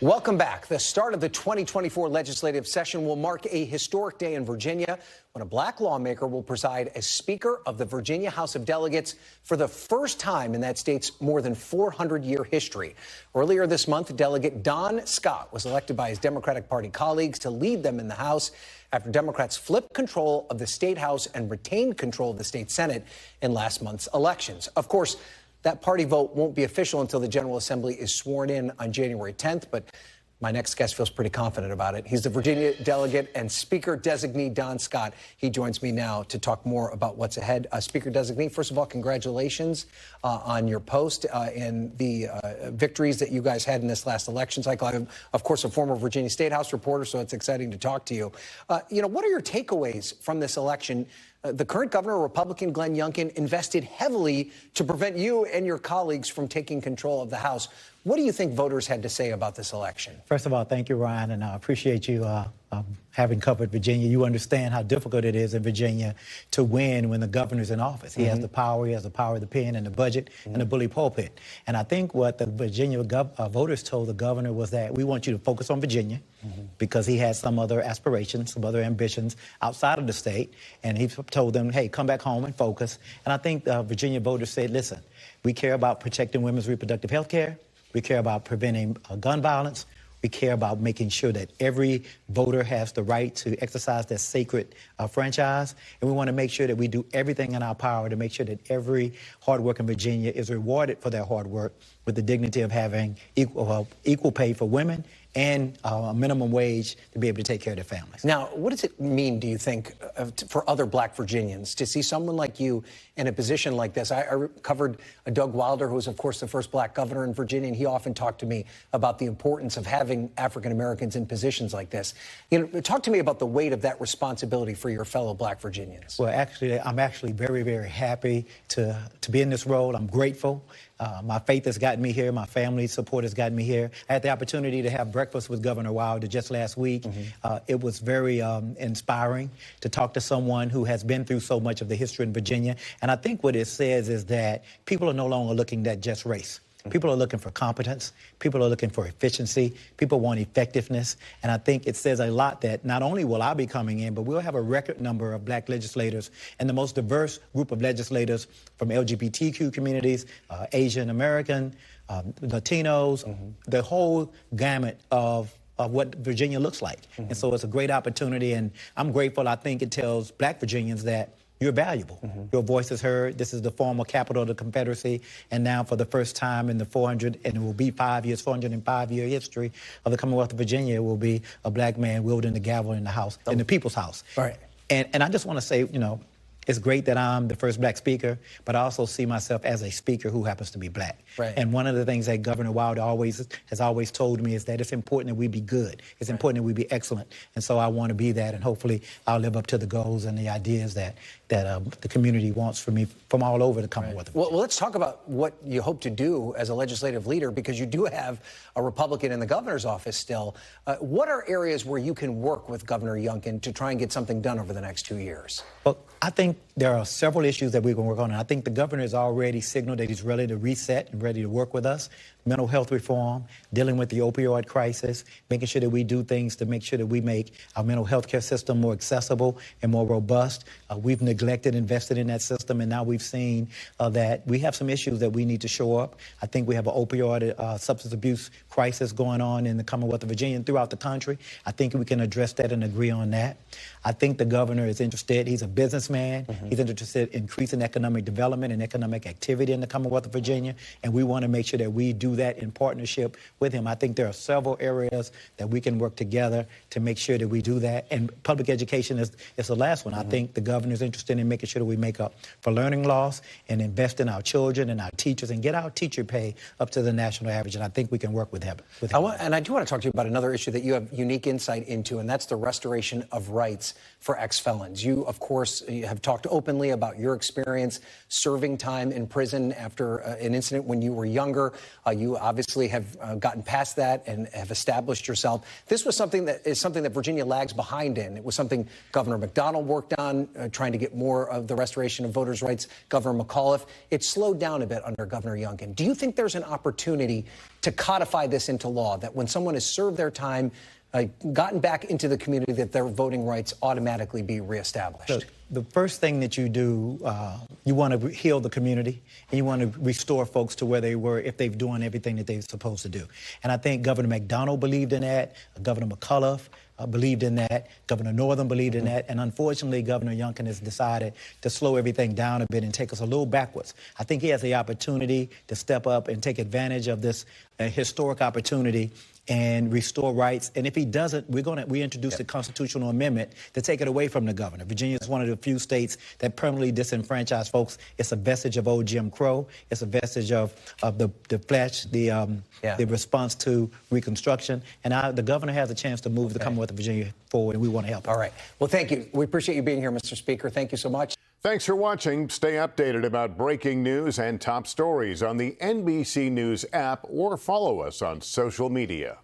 Welcome back. The start of the 2024 legislative session will mark a historic day in Virginia when a black lawmaker will preside as Speaker of the Virginia House of Delegates for the first time in that state's more than 400-year history. Earlier this month, Delegate Don Scott was elected by his Democratic Party colleagues to lead them in the House after Democrats flipped control of the state House and retained control of the state Senate in last month's elections. Of course, that party vote won't be official until the General Assembly is sworn in on January 10th, but my next guest feels pretty confident about it. He's the Virginia delegate and Speaker-designee Don Scott. He joins me now to talk more about what's ahead. Speaker-designee, first of all, congratulations on your post and the victories that you guys had in this last election cycle. I'm, of course, a former Virginia State House reporter, so it's exciting to talk to you. What are your takeaways from this election? The current governor, Republican Glenn Youngkin, invested heavily to prevent you and your colleagues from taking control of the House. What do you think voters had to say about this election? First of all, thank you, Ryan, and I appreciate you having covered Virginia. You understand how difficult it is in Virginia to win when the governor's in office. He has the power. He has the power of the pen and the budget and the bully pulpit. And I think what the Virginia voters told the governor was that we want you to focus on Virginia because he has some other aspirations, some other ambitions outside of the state. And he told them, hey, come back home and focus. And I think Virginia voters said, listen, we care about protecting women's reproductive health care. We care about preventing gun violence. We care about making sure that every voter has the right to exercise their sacred franchise. And we want to make sure that we do everything in our power to make sure that every hard worker in Virginia is rewarded for their hard work with the dignity of having equal pay for women and a minimum wage to be able to take care of their families. Now, what does it mean, do you think, for other black Virginians to see someone like you in a position like this? I covered Doug Wilder, who was, of course, the first black governor in Virginia, and he often talked to me about the importance of having African Americans in positions like this. Talk to me about the weight of that responsibility for your fellow black Virginians. Well, actually, I'm very, very happy to be in this role. I'm grateful. My faith has gotten me here. My family's support has gotten me here. I had the opportunity to have breakfast with Governor Wilder just last week. It was very inspiring to talk to someone who has been through so much of the history in Virginia. And I think what it says is that people are no longer looking at just race. People are looking for competence. People are looking for efficiency. People want effectiveness. And I think it says a lot that not only will I be coming in, but we'll have a record number of black legislators and the most diverse group of legislators from LGBTQ communities, Asian American, Latinos, the whole gamut of what Virginia looks like. And so it's a great opportunity, and I'm grateful. I think it tells black Virginians that you're valuable. Your voice is heard. This is the former capital of the Confederacy, and now for the first time in the 405-year history of the Commonwealth of Virginia, it will be a black man wielding the gavel in the House, in the People's House. Right. And I just want to say, it's great that I'm the first black speaker, but I also see myself as a speaker who happens to be black. Right. And one of the things that Governor Wilder has always told me is that it's important that we be good. It's important that we be excellent. And so I want to be that, and hopefully I'll live up to the goals and the ideas that the community wants from me from all over the Commonwealth. Well, let's talk about what you hope to do as a legislative leader, because you do have a Republican in the governor's office still. What are areas where you can work with Governor Youngkin to try and get something done over the next 2 years? Well, I think there are several issues that we can work on. And I think the governor has already signaled that he's ready to reset and ready to work with us. Mental health reform, dealing with the opioid crisis, making sure that we do things to make sure that we make our mental health care system more accessible and more robust. We've neglected invested in that system, and now we've seen that we have some issues that we need to shore up. I think we have an opioid substance abuse crisis going on in the Commonwealth of Virginia and throughout the country. I think we can address that and agree on that. I think the governor is interested. He's a businessman. He's interested in increasing economic development and economic activity in the Commonwealth of Virginia, and we want to make sure that we do that in partnership with him. I think there are several areas that we can work together to make sure that we do that, and public education is the last one. I think the governor is interested in making sure that we make up for learning loss and invest in our children and our teachers and get our teacher pay up to the national average, and I think we can work with him. And I do want to talk to you about another issue that you have unique insight into, and that's the restoration of rights for ex-felons. You, of course, have talked openly about your experience serving time in prison after an incident when you were younger. You obviously have gotten past that and have established yourself. This was something that Virginia lags behind in. It was something Governor McDonnell worked on, trying to get more of the restoration of voters' rights. Governor McAuliffe. It slowed down a bit under Governor Youngkin. Do you think there's an opportunity to codify this into law, that when someone has served their time, gotten back into the community, that their voting rights automatically be reestablished? So the first thing that you do, you want to heal the community, and you want to restore folks to where they were if they've done everything that they're supposed to do. And I think Governor McDonnell believed in that, Governor McAuliffe believed in that, Governor Northam believed in that, and unfortunately, Governor Youngkin has decided to slow everything down a bit and take us a little backwards. I think he has the opportunity to step up and take advantage of this historic opportunity and restore rights. And if he doesn't, we introduce a constitutional amendment to take it away from the governor. Virginia is one of the few states that permanently disenfranchise folks. It's a vestige of old Jim Crow. It's a vestige of the flesh, the response to Reconstruction. And the governor has a chance to move the Commonwealth of Virginia forward, and we want to help him. All right. Well, thank you. We appreciate you being here, Mr. Speaker. Thank you so much. Thanks for watching. Stay updated about breaking news and top stories on the NBC News app or follow us on social media.